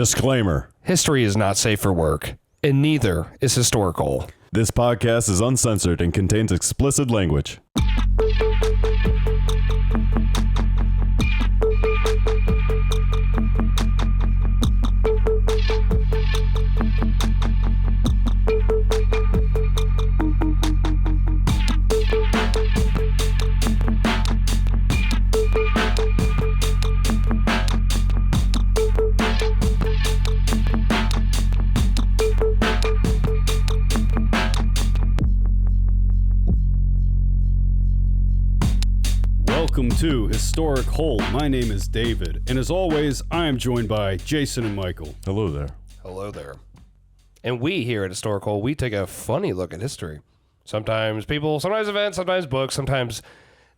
Disclaimer. History is not safe for work, and neither is HistoricHole. This podcast is uncensored and contains explicit language. Welcome to HistoricHole. My name is David, and as always, I am joined by Jason and Michael. Hello there. Hello there. And we here at HistoricHole, we take a funny look at history. Sometimes people, sometimes events, sometimes books, sometimes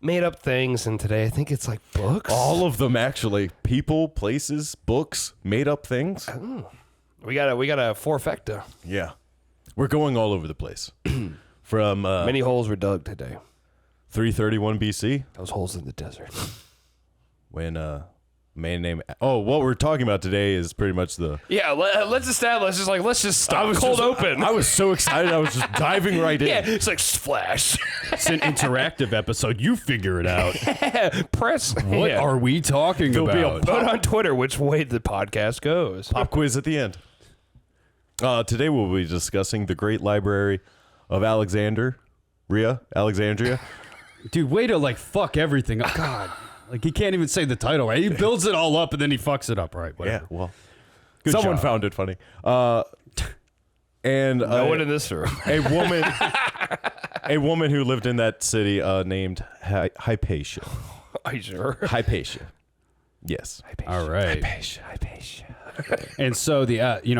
made up things, and today I think it's like books. All of them, actually. People, places, books, made up things. We got a forfecta. Yeah. We're going all over the place. From Many holes were dug today. 331 BC, Those holes in the desert. when a man named... Oh, what we're talking about today is pretty much the... Yeah, let's establish. Let's just stop cold open. I was so excited. I was just diving right in. Yeah, it's like splash. It's an interactive episode. You figure it out. Press. What are we talking There'll be a about? Put on Twitter which way the podcast goes. Pop quiz at the end. Today we'll be discussing the Great Library of Alexandria. Dude, way to fuck everything up. God. He can't even say the title, right? He builds it all up and then he fucks it up, right? Whatever. Yeah, well, Good someone job. found it funny. And No one in this room. a woman who lived in that city named Hypatia. Are you sure? Hypatia. Yes. All right. Hypatia. And so the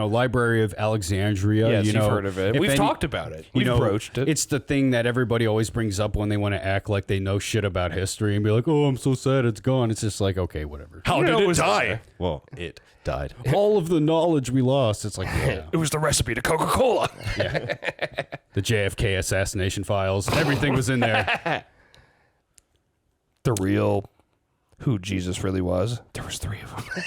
Library of Alexandria. Yes, you've heard of it. We've talked about it. We've broached it. It's the thing that everybody always brings up when they want to act like they know shit about history and be like, "Oh, I'm so sad it's gone." It's just like, okay, whatever. How You know did it it was die? there. Well, it died. All of the knowledge we lost. It's like, yeah. It was the recipe to Coca-Cola. The JFK assassination files. Everything was in there. The real who Jesus really was. There was 3 of them.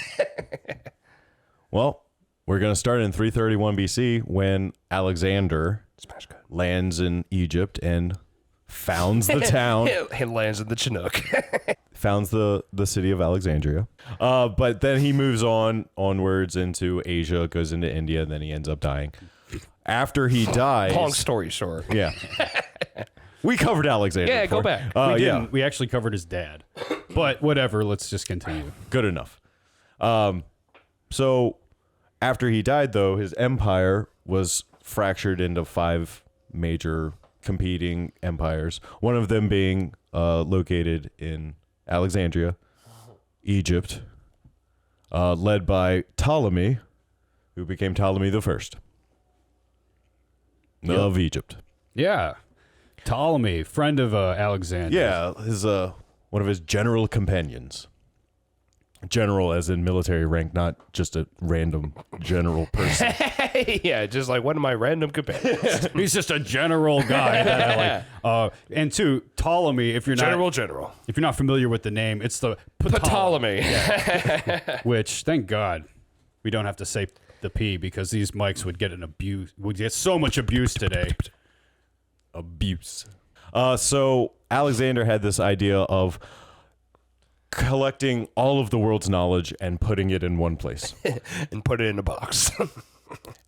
Well, we're going to start in 331 BC when Alexander Smash cut. lands in Egypt and founds the town. It lands in the Chinook. Founds the city of Alexandria. But then he moves onwards into Asia, goes into India, and then he ends up dying. After he dies... Long story short. Yeah. We covered Alexander Yeah, before. go back. We Yeah, didn't. We actually covered his dad. But whatever. Let's just continue. good enough. So after he died, though, his empire was fractured into 5 major competing empires, one of them being located in Alexandria, Egypt, led by Ptolemy, who became Ptolemy the First of Egypt. Yeah. Ptolemy, friend of Alexander. Yeah, his one of his general companions. General as in military rank, not just a random general person. Yeah, just like one of my random companions. He's just a general guy. That I like. And two, Ptolemy, if you're not familiar with the name, it's the Ptolemy. Which, thank God, we don't have to say the P because these mics would get so much abuse today. Abuse. So Alexander had this idea of collecting all of the world's knowledge and putting it in one place. And put it in a box.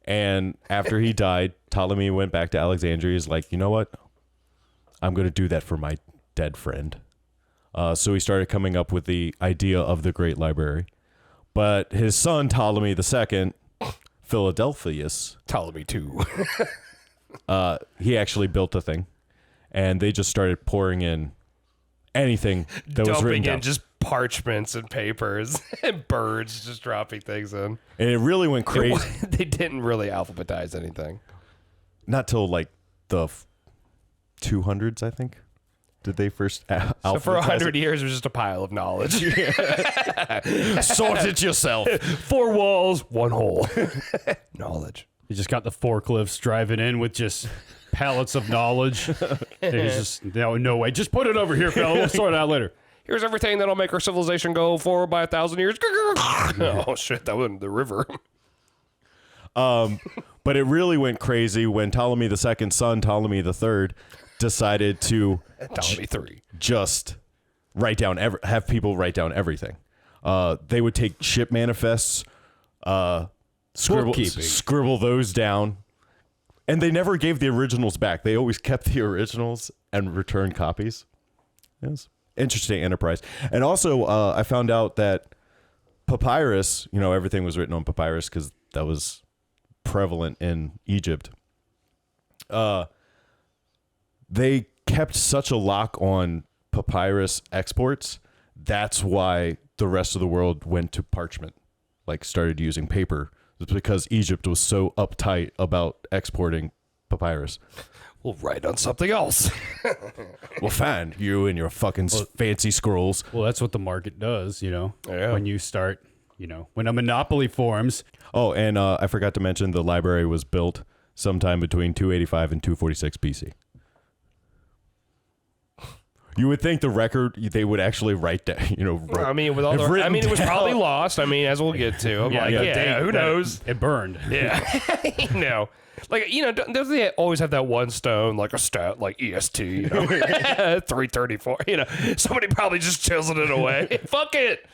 And after he died, Ptolemy went back to Alexandria. He's like, you know what? I'm going to do that for my dead friend. So he started coming up with the idea of the Great Library. But his son, Ptolemy II, Philadelphus, Ptolemy 2. he actually built the thing. And they just started pouring in anything that was written Dumping down. in just parchments and papers and birds just dropping things in. And it really went crazy. They didn't really alphabetize anything. Not till like the 200s, I think. Did they first So for alphabetize 100 it? years, it was just a pile of knowledge. Sort it yourself. 4 walls, 1 hole. Knowledge. He just got the forklifts driving in with just pallets of knowledge. And he's just, no way. Just put it over here, fella. We'll sort it out later. Here's everything that'll make our civilization go forward by 1,000 years. Oh, shit. That wasn't the river. But it really went crazy when Ptolemy II's son, Ptolemy III, decided to Ptolemy 3. just have people write down everything. They would take ship manifests, scribble those down, and they never gave the originals back. They always kept the originals and returned copies. Yes, interesting enterprise. And also, I found out that papyrus, everything was written on papyrus because that was prevalent in Egypt. They kept such a lock on papyrus exports. That's why the rest of the world went to parchment, started using paper. It's because Egypt was so uptight about exporting papyrus. We'll write on something else. Well, fine, you and your fucking fancy scrolls. Well, that's what the market does, Yeah. when you start, when a monopoly forms. Oh, and I forgot to mention the library was built sometime between 285 and 246 BC. You would think the record they would actually write down, I mean, with all it was probably lost. As we'll get to. Who knows? It burned. Yeah. Don't they always have that one stone, like a stat, like EST, 334? Somebody probably just chiseled it away. Fuck it.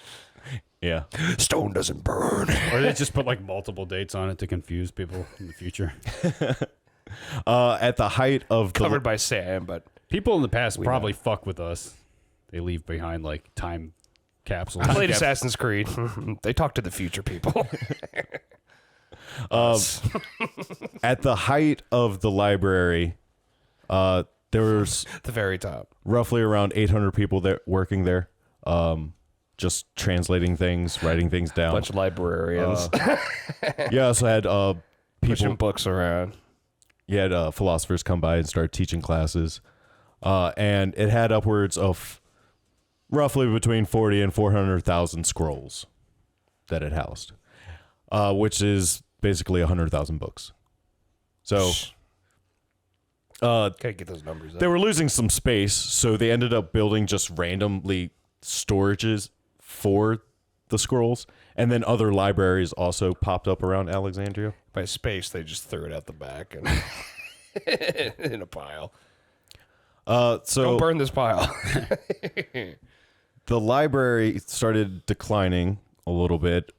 Yeah. Stone doesn't burn. Or they just put multiple dates on it to confuse people in the future. At the height of Covered by sand, but people in the past probably fuck with us. They leave behind time capsules. I played Assassin's Creed. They talk to the future people. At the height of the library, there was the very top. roughly around 800 people there working there, just translating things, writing things down. Bunch of librarians You also had pushing people. books around. You had philosophers come by and start teaching classes, and it had upwards of roughly between 40 and 400,000 scrolls that it housed, which is basically 100,000 books. So Gotta get those numbers up. they were losing some space, so they ended up building just randomly storages for the scrolls, and then other libraries also popped up around Alexandria. By space, they just threw it out the back and in a pile. So Don't burn this pile. the library started declining a little bit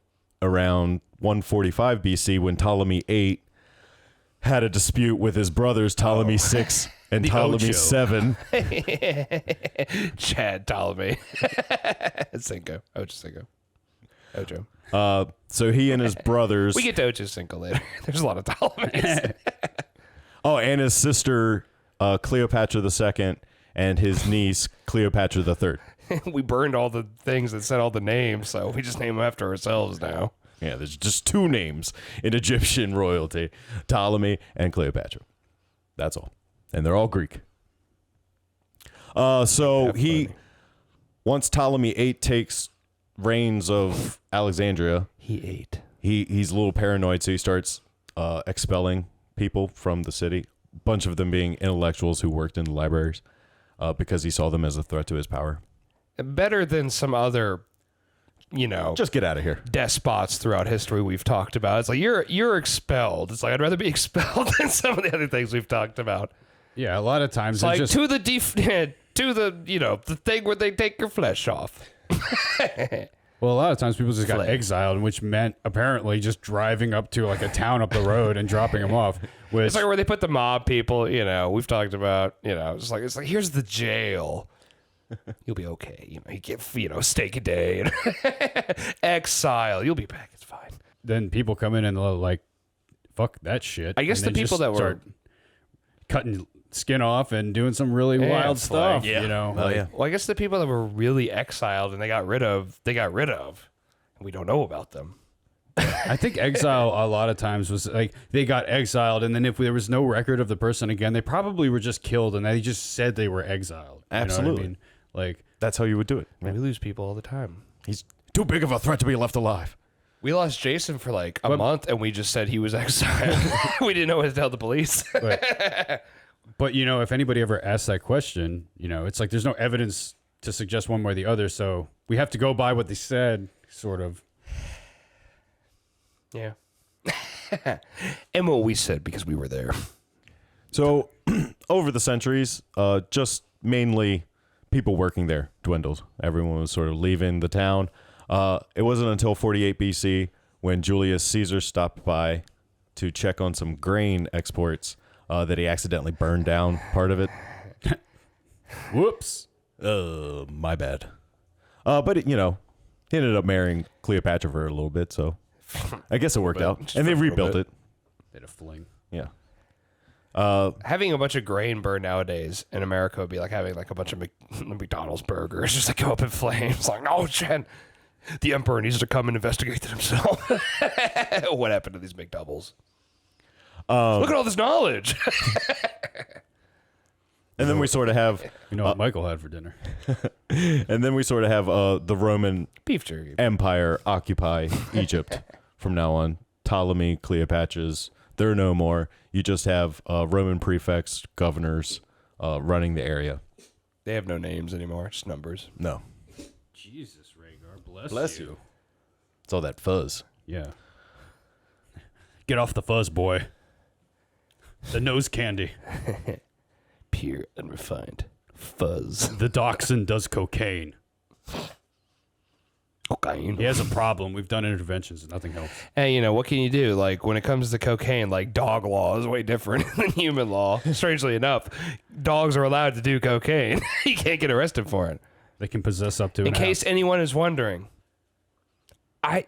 around 145 BC when Ptolemy VIII had a dispute with his brothers Ptolemy VI and The Ptolemy Ocho. VII. Chad Ptolemy. Cinco. Ocho. So he and his brothers. We get to Ocho Cinco later. There's a lot of Ptolemies. And his sister Cleopatra II and his niece Cleopatra III. We burned all the things that said all the names, so we just name them after ourselves now. Yeah, there's just two names in Egyptian royalty, Ptolemy and Cleopatra. That's all. And they're all Greek. Once Ptolemy VIII takes reins of Alexandria, He ate. he's a little paranoid, so he starts expelling people from the city. A bunch of them being intellectuals who worked in the libraries because he saw them as a threat to his power. Better than some other, Just get out of here. despots throughout history we've talked about. It's like you're expelled. It's like I'd rather be expelled than some of the other things we've talked about. Yeah, a lot of times It's like just to the the thing where they take your flesh off. well, a lot of times people just got Flame. exiled, which meant apparently just driving up to a town up the road and dropping them off. Which It's like where they put the mob people. We've talked about. It's like here's the jail. You'll be okay. You get steak a day and exile. You'll be back. It's fine. then people come in and they're like, "Fuck that shit." I guess and the they people just that were start cutting skin off and doing some really wild it's stuff. like- Oh, yeah. Well, I guess the people that were really exiled and they got rid of. And we don't know about them. I think exile a lot of times was like they got exiled, and then if there was no record of the person again, they probably were just killed, and they just said they were exiled. You know what I Absolutely. mean? Like That's how you would do it. We lose people all the time. He's too big of a threat to be left alive. We lost Jason for like a month, and we just said he was exiled. We didn't know what to tell the police. But if anybody ever asks that question, it's like there's no evidence to suggest one way or the other, so we have to go by what they said, sort of. Yeah. And what we said because we were there. So over the centuries, just mainly people working there dwindled. Everyone was sort of leaving the town. It wasn't until 48 BC when Julius Caesar stopped by to check on some grain exports that he accidentally burned down part of it. Whoops. My bad. But, he ended up marrying Cleopatra for a little bit, so I guess it worked out. Just And for they a little rebuilt bit. it. Bit of fling. Yeah. Having a bunch of grain burned nowadays in America would be like having like a bunch of McDonald's burgers just like go up in flames. Like, oh shit, the emperor needs to come and investigate it himself. What happened to these McDoubles? Look at all this knowledge. And then we sort of have, You know what Michael had for dinner? the Roman Beef jerky. Empire occupy Egypt from now on. Ptolemy, Cleopatra's, they're no more. You just have Roman prefects, governors running the area. They have no names anymore, just numbers. No. Jesus, Rhaegar, Bless you. It's all that fuzz. Yeah. Get off the fuzz, boy. The nose candy. Pure, unrefined fuzz. The dachshund does cocaine. Cocaine. He has a problem. We've done interventions. Nothing helps. Hey, what can you do? Like, when it comes to cocaine, like, dog law is way different than human law. Strangely enough, dogs are allowed to do cocaine. You can't get arrested for it. They can possess up to In case anyone is wondering, I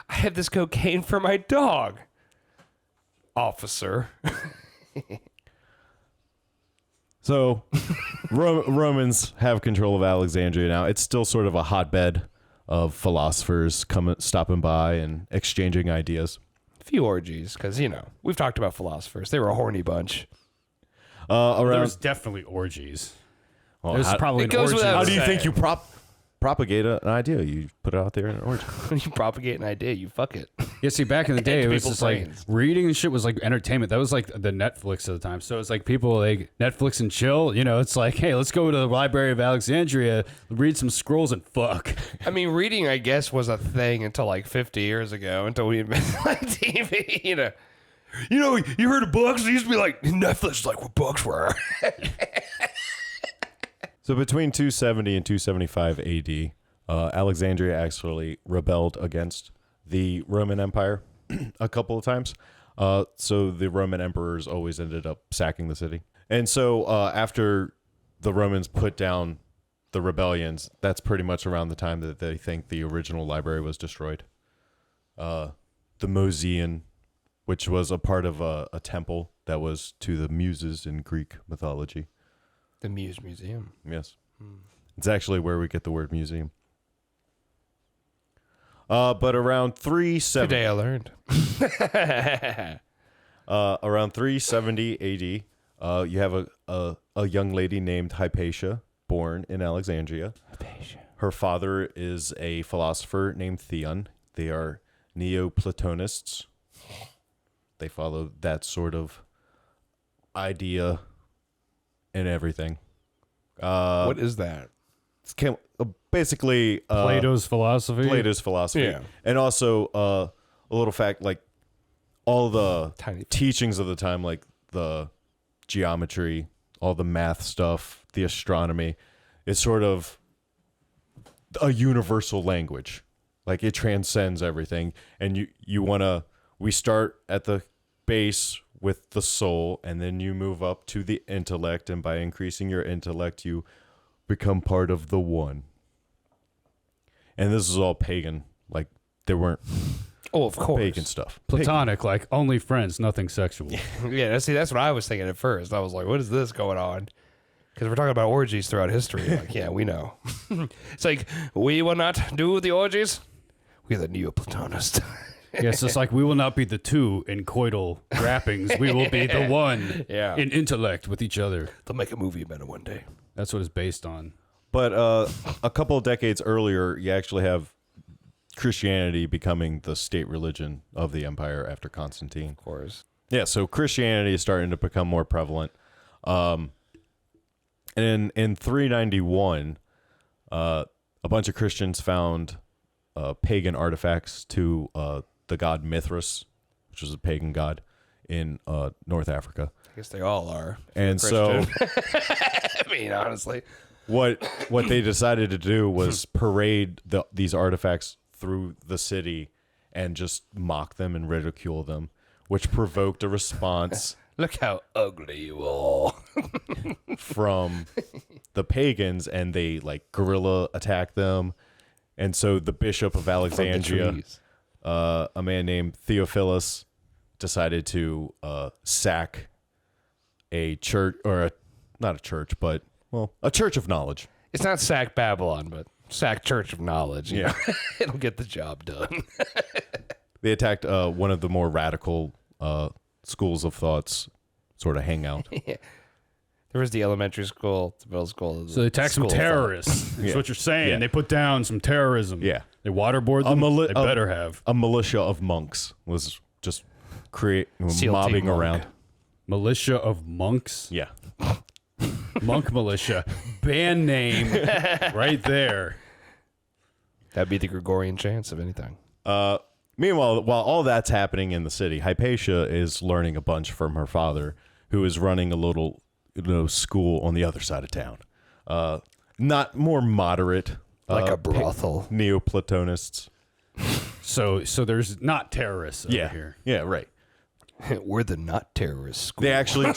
have this cocaine for my dog, officer. So Romans have control of Alexandria now. It's still sort of a hotbed of philosophers stopping by and exchanging ideas. A few orgies, because, we've talked about philosophers. They were a horny bunch. There's definitely orgies. Well, There's probably It an goes orgy. without how do you saying. think you propagate an idea? You put it out there in an orgy. When you propagate an idea, you fuck it. Yeah, see, back in the day, it was people's just like brains. reading and shit was like entertainment. That was like the Netflix of the time. So it's like people like Netflix and chill. It's like, hey, let's go to the Library of Alexandria, read some scrolls and fuck. I mean, reading, I guess, was a thing until like 50 years ago, until we invented like TV, You heard of books? It used to be like, Netflix is like what books were. So between 270 and 275 AD, Alexandria actually rebelled against the Roman Empire a couple of times. So the Roman emperors always ended up sacking the city. And so after the Romans put down the rebellions, that's pretty much around the time that they think the original library was destroyed. The Museum, which was a part of a temple that was to the Muses in Greek mythology. The Muse Museum. Yes. It's actually where we get the word museum. But around 370, Today I learned. around 370 AD, you have a young lady named Hypatia, born in Alexandria. Her father is a philosopher named Theon. They are Neoplatonists. They follow that sort of idea and everything. What is that? It's basically Plato's philosophy. Plato's philosophy. Yeah. And also a little fact, like all the Tiny. teachings of the time, like the geometry, all the math stuff, the astronomy, is sort of a universal language. Like it transcends everything. And we start at the base with the soul, and then you move up to the intellect, and by increasing your intellect, you become part of the one. And this is all pagan. Like there weren't Oh, of course. pagan stuff. Platonic, like only friends, nothing sexual. Yeah, see, that's what I was thinking at first. I was like, what is this going on? Because we're talking about orgies throughout history. Like, yeah, we know. It's like, we will not do the orgies. We're the Neoplatonists. Yes, it's like we will not be the two in coital wrappings. We will be the one Yeah. in intellect with each other. They'll make a movie about it one day. That's what it's based on. But a couple of decades earlier, you actually have Christianity becoming the state religion of the empire after Constantine. Of course. Yeah, so Christianity is starting to become more prevalent. And in 391, a bunch of Christians found pagan artifacts to the god Mithras which was a pagan god in North Africa. I guess they all are. And so, I mean, honestly, what they decided to do was parade these artifacts through the city and just mock them and ridicule them, which provoked a response look how ugly you are. from the pagans, and they like guerrilla attacked them. And so the bishop of Alexandria, a man named Theophilus, decided to sack a church, or not a church, but a church of knowledge. It's not sack Babylon, but sack Church of Knowledge. You Yeah. know? It'll get the job done. They attacked one of the more radical schools of thoughts sort of hangout. There was the elementary school, the middle school. So they attacked some school terrorists. That's Yeah. what you're saying. Yeah. They put down some terrorism. Yeah. They waterboard them. They better have. A militia of monks was just SEAL mobbing team monk. around. Militia of monks. Yeah. Monk militia. Band name right there. That'd be the Gregorian chants of anything. Meanwhile, while all that's happening in the city, Hypatia is learning a bunch from her father, who is running a little school on the other side of town. Not more moderate. Like a brothel. Neoplatonists. So there's not terrorists over Yeah. here. Yeah, right. We're the not terrorist school. They actually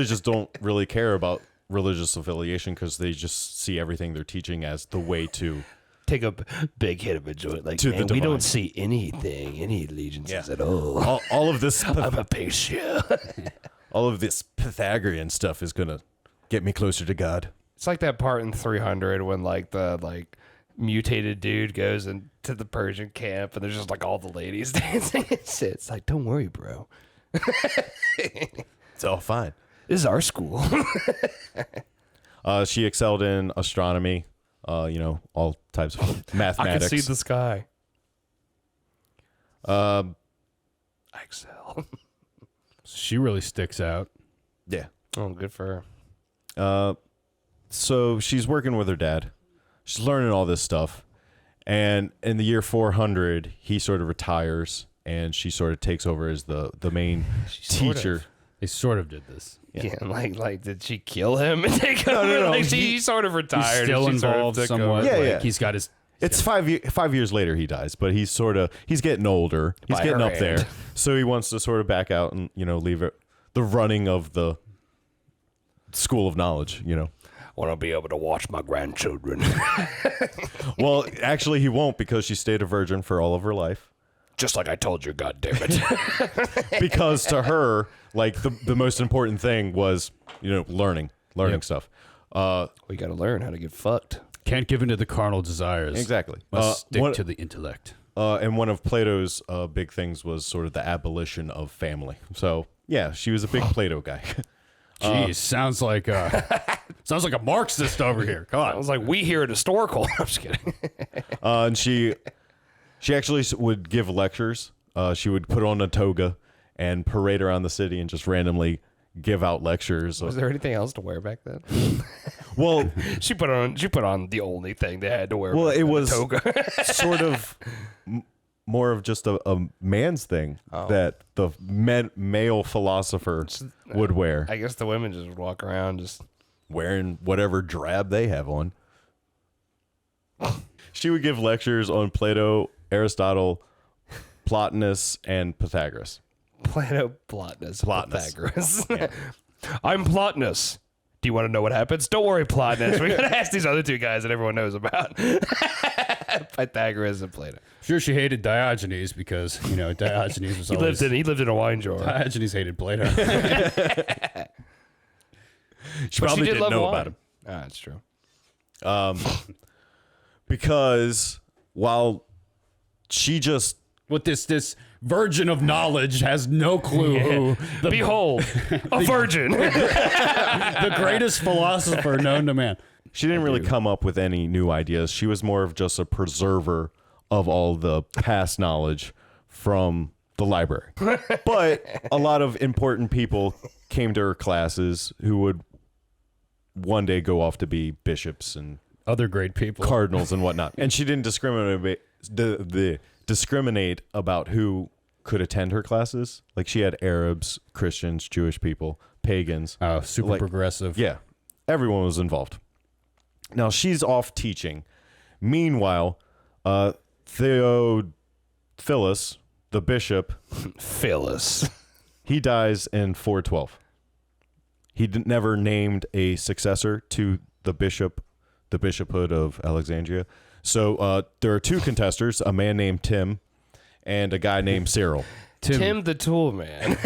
just don't really care about religious affiliation because they just see everything they're teaching as the way to take a big hit of a joint. Like, To the man, we divine. don't see anything, any allegiances Yeah. at all. all of this I'm a patient. all of this Pythagorean stuff is gonna get me closer to God. It's like that part in 300 when like the mutated dude goes into the Persian camp and there's just like all the ladies dancing. It's like, don't worry, bro. It's all fine. This is our school. She excelled in astronomy, all types of I mathematics. can see the sky. I excel. She really sticks out. Yeah. Oh, good for her. So she's working with her dad. She's learning all this stuff. And in the year 400, he sort of retires, and she sort of takes over as the main sort teacher. of. They sort of did this. Yeah, like did she kill him and take over? no, Like he sort of He's retired. still and she sort of involved took somewhat. over. Yeah, like, yeah. He's got his. It's 5 years later he dies, but he's getting older. He's By getting her up there. hand. So he wants to sort of back out and, leave it, the running of the school of knowledge, Want to be able to watch my grandchildren. Well, actually he won't because she stayed a virgin for all of her life. Just like I told you, goddammit. Because to her, like the most important thing was, learning stuff. We got to learn how to get fucked. Can't give in to the carnal desires. Exactly. Must stick one- to the intellect. And one of Plato's big things was sort of the abolition of family. So yeah, she was a big Plato guy. Jeez, sounds like a Marxist over here. Come I on. was like, we here at Historical. I'm just kidding. And she actually would give lectures. She would put on a toga and parade around the city and just randomly give out lectures. Was there anything else to wear back then? Well, She put on the only thing they had to wear. well, back it then, the was toga. sort of more of just a man's thing that the male philosopher would wear, I guess the women just would walk around just. wearing whatever drab they have on. She would give lectures on Plato, Aristotle, Plotinus, and Pythagoras. Plato, Plotinus, Plotinus. Pythagoras. I'm Plotinus. Do you want to know what happens? Don't worry, Plotinus. We're gonna ask these other two guys that everyone knows about. Pythagoras and Plato. Sure, she hated Diogenes because Diogenes was always. He lived in a wine jar. Diogenes hated Plato. She But probably she did didn't love know wine. about him. Ah, that's true. Because while she just With this virgin of knowledge has no clue who Behold, a virgin. the greatest philosopher known to man. she didn't really come up with any new ideas. She was more of just a preserver of all the past knowledge from the library. But a lot of important people came to her classes who would one day go off to be bishops and Other great people. cardinals and whatnot. And she didn't discriminate about who could attend her classes. Like she had Arabs, Christians, Jewish people, pagans. Oh, super Like, progressive. Yeah, everyone was involved. Now she's off teaching. Meanwhile, Theophilus, the bishop, Phyllis. he dies in 412. He never named a successor to the bishophood of Alexandria. So there are two contestants, a man named Tim and a guy named Cyril. Tim the Tool Man.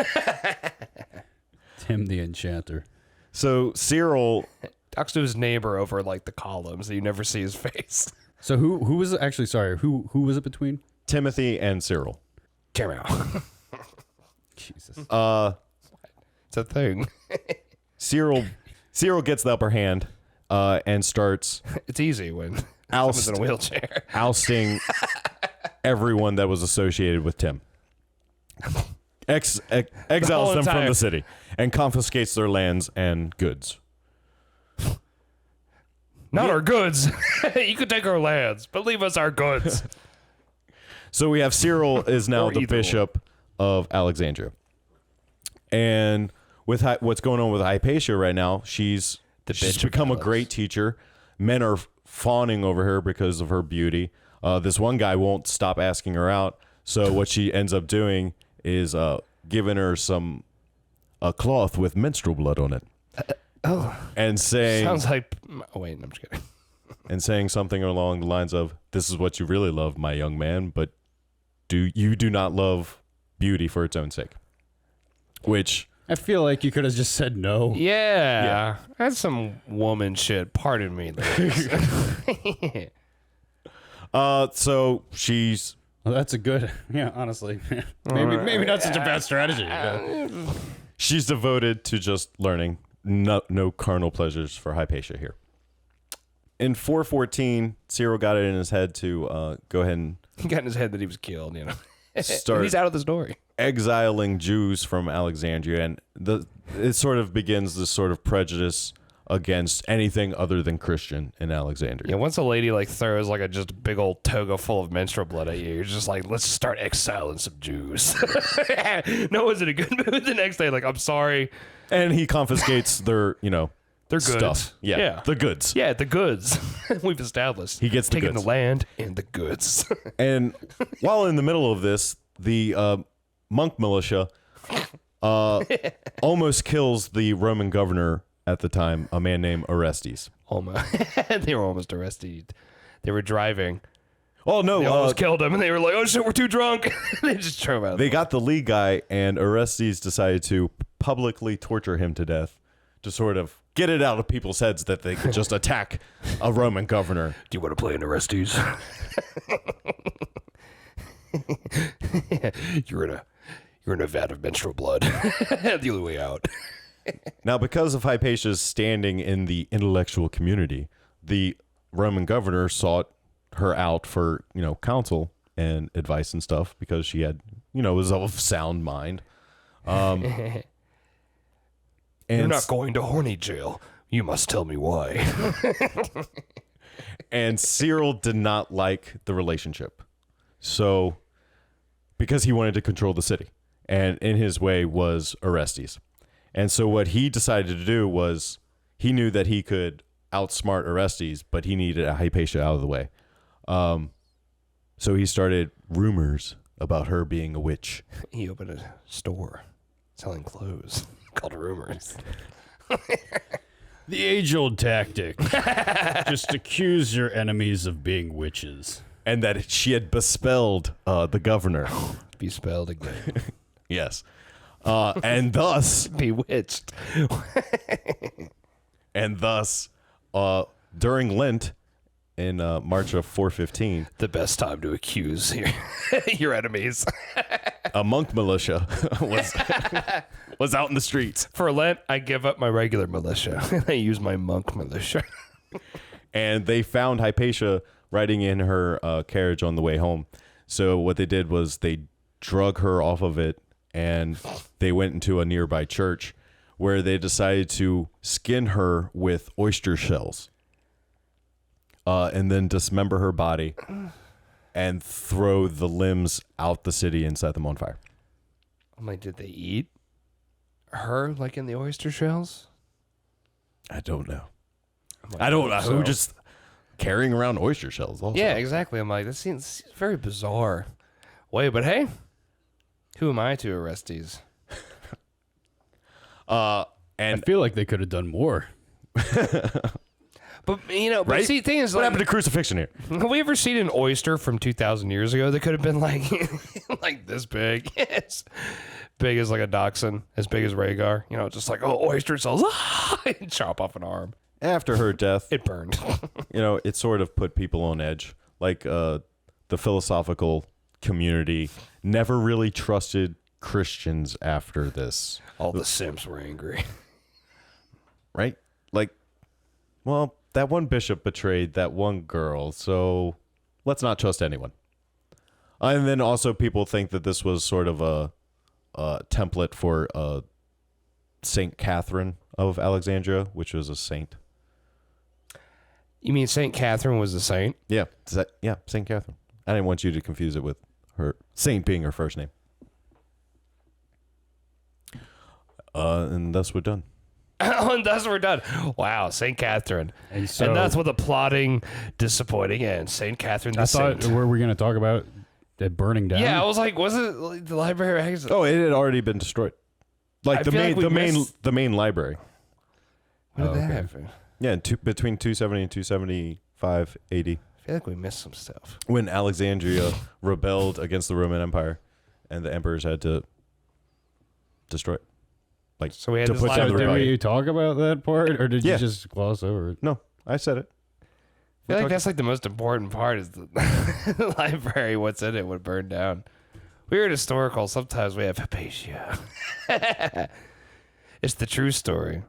Tim the Enchanter. So Cyril, Talks to his neighbor over like the columns that you never see his face. So who was it? Actually, sorry, who was it between? Timothy, and Cyril. Come out. Jesus. It's a thing. Cyril gets the upper hand and starts It's easy when Oust. someone's in a wheelchair. ousting everyone that was associated with Tim. Exiles them from entire- the city and confiscates their lands and goods. Not our goods. You could take our lands, but leave us our goods. So we have Cyril is now Or the either bishop of Alexandria. And with what's going on with Hypatia right now, she's bitch become a of great teacher. Men are fawning over her because of her beauty. This one guy won't stop asking her out. So what she ends up doing is giving her a cloth with menstrual blood on it. And saying Sounds like. Oh, wait, I'm just kidding. and saying something along the lines of, "This is what you really love, my young man, but you do not love beauty for its own sake." Which I feel like you could have just said no. Yeah. That's some woman shit. Pardon me, ladies. so she's Well, that's a good. Yeah, honestly, maybe not such a bad strategy. she's devoted to just learning. No carnal pleasures for Hypatia here. In 414, Cyril got it in his head to go ahead and He got in his head that he was killed, you know. Start- He's out of the story. exiling Jews from Alexandria, and it sort of begins this sort of prejudice against anything other than Christian in Alexandria. Yeah, once a lady like throws like just a big old toga full of menstrual blood at you, you're just like, let's start exiling some Jews. No one's in a good mood the next day. Like, I'm sorry. And he confiscates their, They're goods. stuff. Yeah, the goods. Yeah, the goods. We've established. He gets the taking goods. the land and the goods. And while in the middle of this, the monk militia almost kills the Roman governor at the time, a man named Orestes. Almost. They were almost arrested. They were driving. Oh, no. They almost killed him, and they were like, oh, shit, we're too drunk. They just drove out. They got the lead guy, and Orestes decided to publicly torture him to death to sort of get it out of people's heads that they could just attack a Roman governor. Do you want to play in Orestes? You're in a vat of menstrual blood. The only way out. Now, because of Hypatia's standing in the intellectual community, the Roman governor sought her out for, counsel and advice and stuff because she had, was of sound mind. And You're not going to horny jail. You must tell me why. And Cyril did not like the relationship. So, because he wanted to control the city. And in his way was Orestes. And so what he decided to do was he knew that he could outsmart Orestes, but he needed Hypatia out of the way. So he started rumors about her being a witch. He opened a store selling clothes called Rumors. The age-old tactic. Just accuse your enemies of being witches. And that she had bespelled the governor. Be spelled again. Yes. And thus, Bewitched. during Lent in March of 415, The best time to accuse your enemies. a monk militia was out in the streets. For Lent, I give up my regular militia. I use my monk militia. And they found Hypatia riding in her carriage on the way home. So what they did was they drug her off of it, and they went into a nearby church where they decided to skin her with oyster shells and then dismember her body and throw the limbs out the city and set them on fire. I'm like, did they eat her like in the oyster shells? I don't know. Like, I don't know. so. Who just carrying around oyster shells? Also. Yeah, exactly. I'm like, this seems very bizarre. Wait, but hey, who am I to arrest these? I And feel like they could have done more. But but Right? see, the thing is, what like, happened to crucifixion here? have we ever seen an oyster from 2,000 years ago that could have been like, like this big? It's big as like a dachshund, as big as Rhaegar. Just like, oh, oyster cells, and chop off an arm. After her death, It burned. it sort of put people on edge. Like the philosophical community never really trusted Christians after this, All the simps were angry. right? Like, well, that one bishop betrayed that one girl, so let's not trust anyone. And then also people think that this was sort of a template for Saint Catherine of Alexandria, which was a saint. You mean St. Catherine was a saint? Yeah, Saint Catherine. I didn't want you to confuse it with her saint being her first name. And thus we're done. And thus we're done. Wow, St. Catherine. And And that's with a plotting, disappointing end. St. Catherine the I thought, Saint. were we going to talk about it burning down? Yeah, I was like, was it like the Library of Alexandria? Oh, it had already been destroyed. Like I the feel main, like we the main, missed- the main library. When did Oh, that okay. happen? Yeah, between 270 and 275 AD, I feel like we missed some stuff. when Alexandria rebelled against the Roman Empire, and the emperors had to destroy it. Like, So we had to this put down the library. Did rebellion. we talk about that part, or did Yeah. you just gloss over it? No, I said it. I feel like that's like the most important part is the library. What's in it would burn down. We're at HistoricHole. Sometimes we have Hypatia. It's the true story.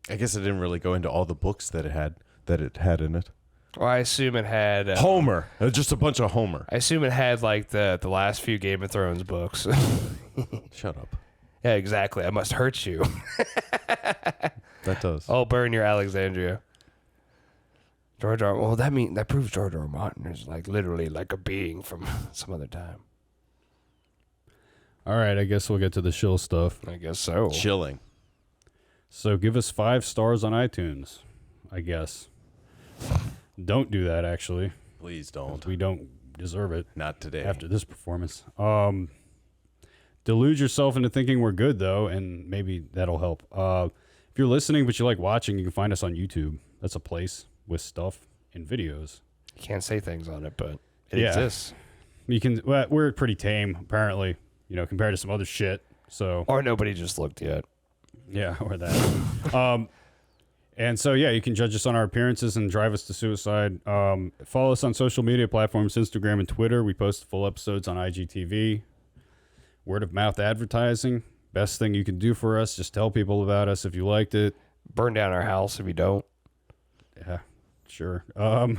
I guess it didn't really go into all the books that it had in it. Well, I assume it had. Homer, just a bunch of Homer. I assume it had like the last few Game of Thrones books. Shut up. Yeah, exactly. I must hurt you. That does. Oh, burn your Alexandria. George R. Well, that proves George R. R. Martin is like literally like a being from some other time. All right, I guess we'll get to the shill stuff. I guess so. Chilling. So give us 5 stars on iTunes, I guess. Don't do that, actually. Please don't. We don't deserve it Not today. after this performance. Delude yourself into thinking we're good, though, and maybe that'll help. If you're listening but you like watching, you can find us on YouTube. That's a place with stuff and videos. You can't say things on it, but it Yeah. exists. You can. Well, we're pretty tame, apparently. Compared to some other shit. So Or nobody just looked yet. yeah, or that. And so yeah, you can judge us on our appearances and drive us to suicide. Follow us on social media platforms, Instagram and Twitter. We post full episodes on IGTV. Word of mouth advertising, best thing you can do for us. Just tell people about us if you liked it. Burn down our house if you don't. Yeah, sure. You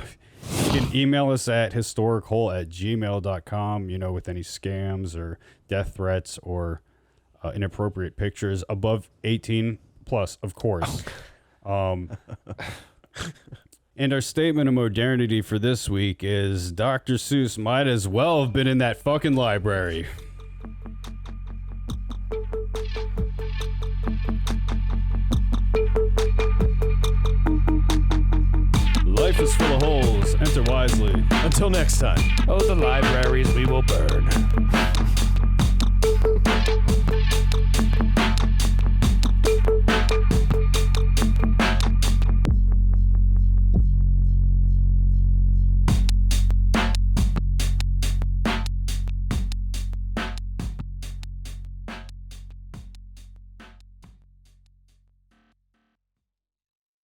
can email us at historichole@gmail.com, with any scams or death threats or inappropriate pictures above 18 plus, of course. And our statement of modernity for this week is Dr. Seuss might as well have been in that fucking library. Life is full of holes. Enter wisely. Until next time. Oh, the libraries we will burn.